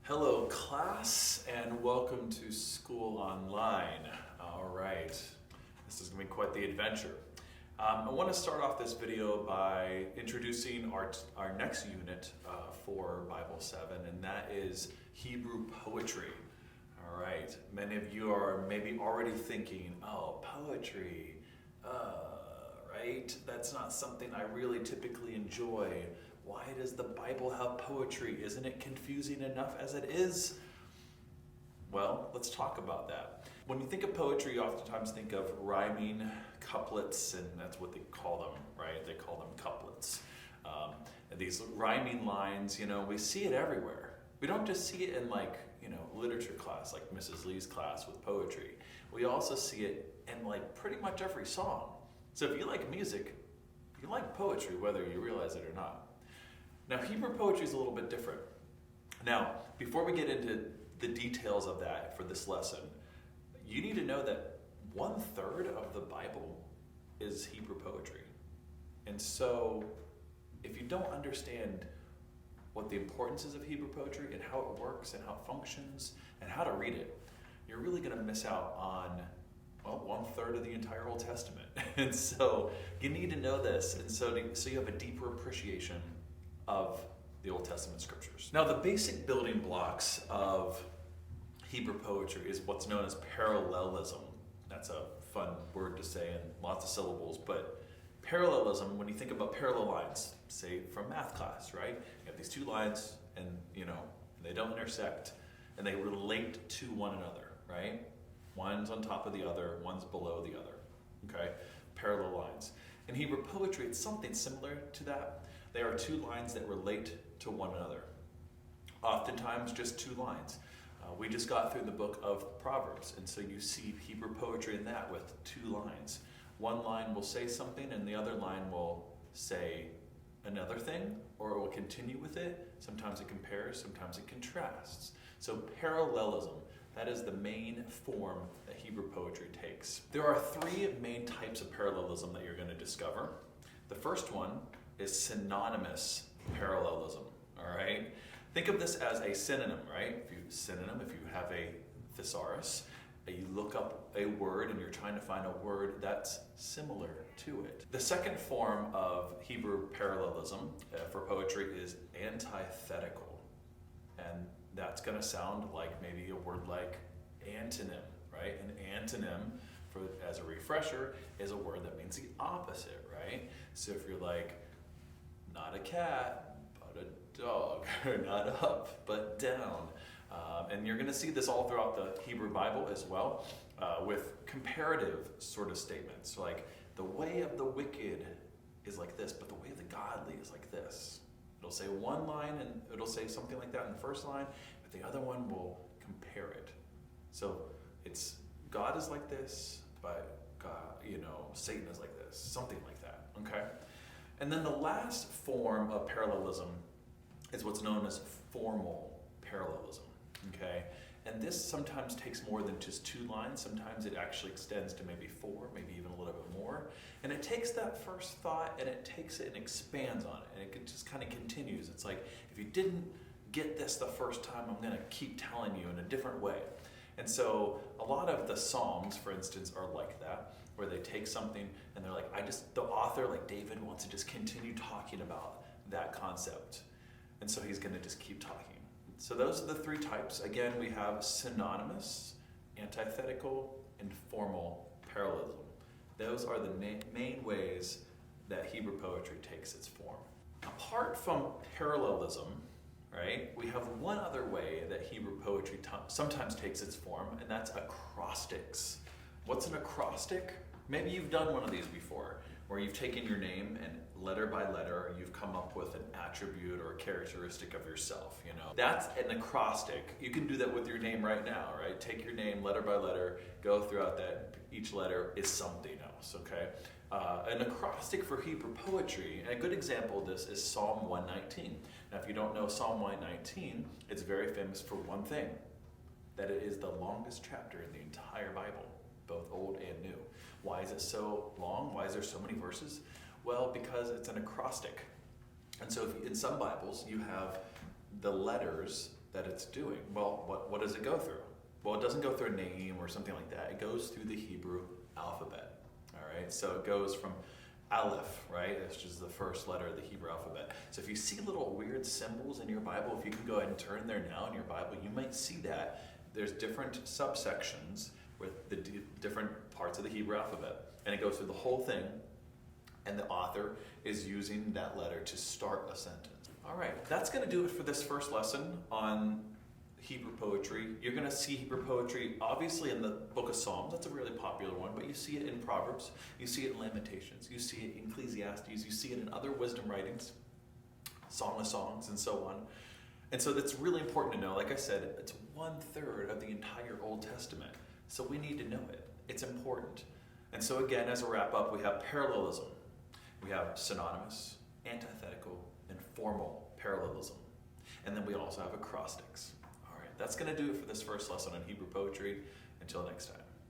Hello, class, and welcome to School Online. All right, this is going to be quite the adventure. I want to start off this video by introducing our next unit for Bible 7, and that is Hebrew poetry. All right, many of you are maybe already thinking, oh, poetry, right? That's not something I really typically enjoy. Why does the Bible have poetry? Isn't it confusing enough as it is? Well, let's talk about that. When you think of poetry, you oftentimes think of rhyming couplets, and that's what they call them, right? They call them couplets. And these rhyming lines, we see it everywhere. We don't just see it in literature class, like Mrs. Lee's class with poetry. We also see it in pretty much every song. So if you like music, you like poetry, whether you realize it or not. Now, Hebrew poetry is a little bit different. Now, before we get into the details of that for this lesson, you need to know that 1/3 of the Bible is Hebrew poetry. And so, if you don't understand what the importance is of Hebrew poetry and how it works and how it functions and how to read it, you're really going to miss out on 1/3 of the entire Old Testament. And so, you need to know this, and so you have a deeper appreciation of the Old Testament scriptures. Now, the basic building blocks of Hebrew poetry is what's known as parallelism. That's a fun word to say and lots of syllables, but parallelism, when you think about parallel lines, say from math class, right? You have these two lines and, they don't intersect and they relate to one another, right? One's on top of the other, one's below the other, okay? Parallel lines. In Hebrew poetry, it's something similar to that. There are two lines that relate to one another. Oftentimes, just two lines. We just got through the book of Proverbs, and so you see Hebrew poetry in that with two lines. One line will say something, and the other line will say another thing, or it will continue with it. Sometimes it compares, sometimes it contrasts. So parallelism, that is the main form that Hebrew poetry takes. There are three main types of parallelism that you're going to discover. The first one is synonymous parallelism, all right? Think of this as a synonym, right? If you have a thesaurus, you look up a word and you're trying to find a word that's similar to it. The second form of Hebrew parallelism for poetry is antithetical. And that's going to sound like maybe a word like antonym, right? An antonym, as a refresher, is a word that means the opposite, right? So if you're like, not a cat, but a dog, or not up, but down. And you're going to see this all throughout the Hebrew Bible as well, with comparative sort of statements. Like, the way of the wicked is like this, but the way of the godly is like this. It'll say one line, and it'll say something like that in the first line, but the other one will compare it. So it's God is like this, but God, Satan is like this, something like that, okay? And then the last form of parallelism is what's known as formal parallelism, okay? And this sometimes takes more than just two lines. Sometimes it actually extends to maybe four, maybe even a little bit more. And it takes that first thought and it takes it and expands on it. And it just kind of continues. It's like, if you didn't get this the first time, I'm going to keep telling you in a different way. And so a lot of the Psalms, for instance, are like that, where they take something and they're like, the author, like David, wants to just continue talking about that concept. And so he's going to just keep talking. So those are the three types. Again, we have synonymous, antithetical, and formal parallelism. Those are the main ways that Hebrew poetry takes its form. Apart from parallelism, right, we have one other way that Hebrew poetry sometimes takes its form, and that's acrostics. What's an acrostic? Maybe you've done one of these before, where you've taken your name and letter by letter, you've come up with an attribute or a characteristic of yourself, That's an acrostic. You can do that with your name right now, right? Take your name letter by letter, go throughout that. Each letter is something else, okay? An acrostic for Hebrew poetry, and a good example of this is Psalm 119. Now, if you don't know Psalm 119, it's very famous for one thing, that it is the longest chapter in the entire Bible, both Old and New. Why is it so long? Why is there so many verses? Well, because it's an acrostic. And so in some Bibles, you have the letters that it's doing? Well, what does it go through? Well, it doesn't go through a name or something like that. It goes through the Hebrew alphabet, all right? So it goes from Aleph, right, which is the first letter of the Hebrew alphabet. So if you see little weird symbols in your Bible, if you can go ahead and turn there now in your Bible, you might see that there's different subsections with the different parts of the Hebrew alphabet. And it goes through the whole thing, and the author is using that letter to start a sentence. All right, that's going to do it for this first lesson on Hebrew poetry. You're going to see Hebrew poetry obviously in the book of Psalms. That's a really popular one, but you see it in Proverbs, you see it in Lamentations, you see it in Ecclesiastes, you see it in other wisdom writings, Song of Songs, and so on. And so that's really important to know. Like I said, it's 1/3 of the entire Old Testament. So we need to know it. It's important. And so again, as a wrap up, we have parallelism. We have synonymous, antithetical, and formal parallelism. And then we also have acrostics. All right, that's going to do it for this first lesson on Hebrew poetry. Until next time.